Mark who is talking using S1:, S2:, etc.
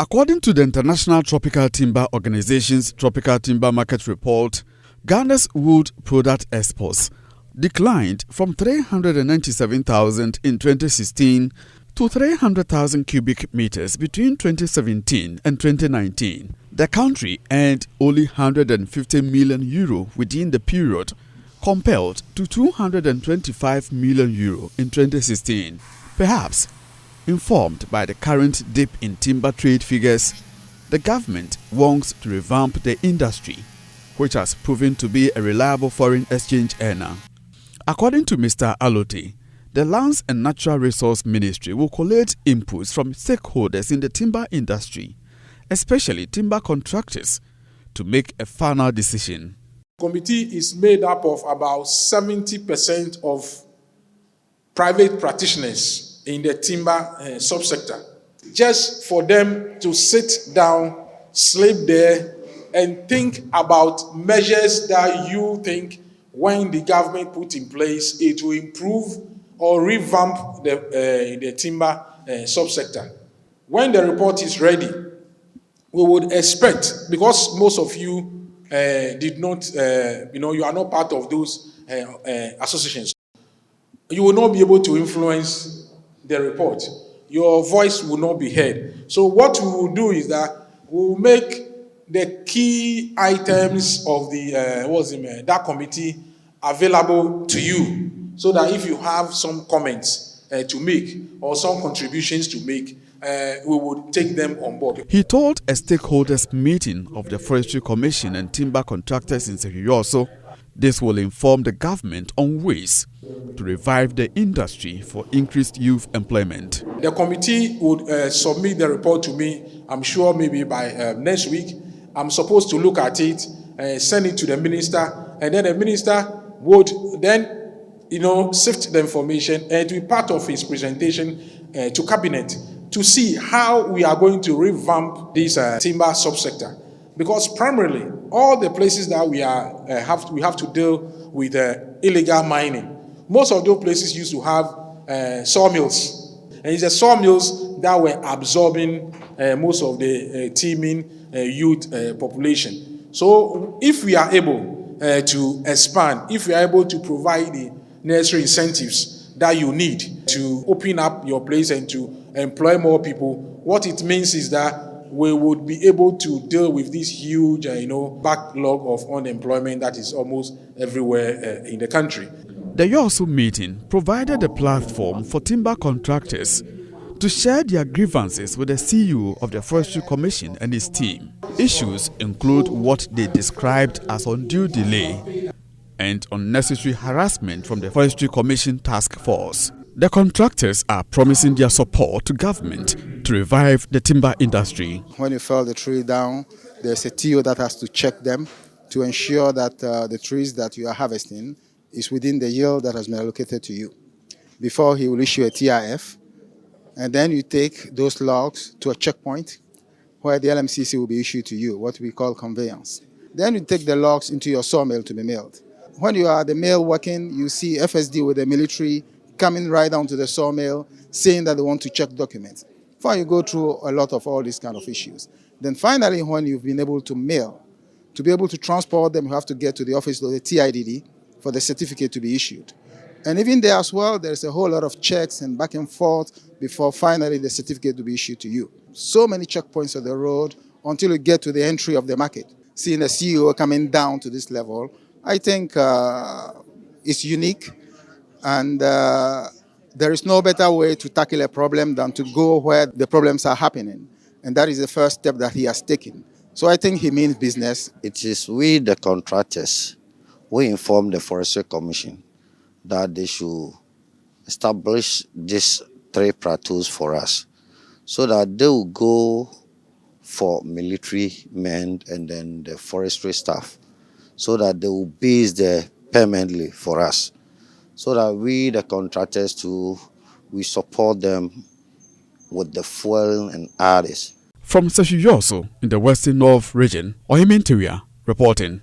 S1: According to the International Tropical Timber Organization's Tropical Timber Market Report, Ghana's wood product exports declined from 397,000 in 2016 to 300,000 cubic meters between 2017 and 2019. The country earned only €150 million within the period, compared to €225 million in 2016. Perhaps informed by the current dip in timber trade figures, the government wants to revamp the industry, which has proven to be a reliable foreign exchange earner. According to Mr. Alote, the Lands and Natural Resource Ministry will collect inputs from stakeholders in the timber industry, especially timber contractors, to make a final decision.
S2: The committee is made up of about 70% of private practitioners in the timber subsector. Just for them to sit down, sleep there, and think about measures that you think when the government put in place, it will improve or revamp the timber subsector. When the report is ready, we would expect, because most of you did not, you are not part of those associations, you will not be able to influence the report. Your voice will not be heard. So what we will do is that we will make the key items of the that committee available to you, so that if you have some comments to make or some contributions to make, we would take them on board.
S1: He told a stakeholders meeting of the Forestry Commission and timber contractors in Sehuyoso this will inform the government on ways to revive the industry for increased youth employment.
S2: The committee would submit the report to me, I'm sure maybe by next week. I'm supposed to look at it, send it to the minister, and then the minister would then, sift the information and be part of his presentation to cabinet to see how we are going to revamp this timber subsector. Because primarily, all the places that we have to deal with illegal mining. Most of those places used to have sawmills, and it's the sawmills that were absorbing most of the teeming youth population. So, if we are able to expand, if we are able to provide the necessary incentives that you need to open up your place and to employ more people, what it means is that we would be able to deal with this huge, backlog of unemployment that is almost everywhere in the country.
S1: The Yosu meeting provided a platform for timber contractors to share their grievances with the CEO of the Forestry Commission and his team. Issues include what they described as undue delay and unnecessary harassment from the Forestry Commission task force. The contractors are promising their support to government to revive the timber industry.
S3: When you fell the tree down, there's a TO that has to check them to ensure that the trees that you are harvesting is within the yield that has been allocated to you. Before he will issue a TRF, and then you take those logs to a checkpoint where the LMCC will be issued to you, what we call conveyance. Then you take the logs into your sawmill to be milled. When you are at the mill working, you see FSD with the military coming right down to the sawmill, saying that they want to check documents. Before you go through a lot of all these kind of issues. Then finally, when you've been able to mill, to be able to transport them, you have to get to the office of the TIDD for the certificate to be issued. And even there as well, there's a whole lot of checks and back and forth before finally the certificate to be issued to you. So many checkpoints on the road until you get to the entry of the market. Seeing the CEO coming down to this level, I think it's unique. And there is no better way to tackle a problem than to go where the problems are happening. And that is the first step that he has taken. So I think he means business.
S4: It is we, the contractors, we inform the Forestry Commission that they should establish these 3 plateaus for us so that they will go for military men and then the forestry staff so that they will base there permanently for us. So that we, the contractors too, we support them with the fuel and others.
S1: From Sehuyoso in the Western North region, Ohimintiria reporting.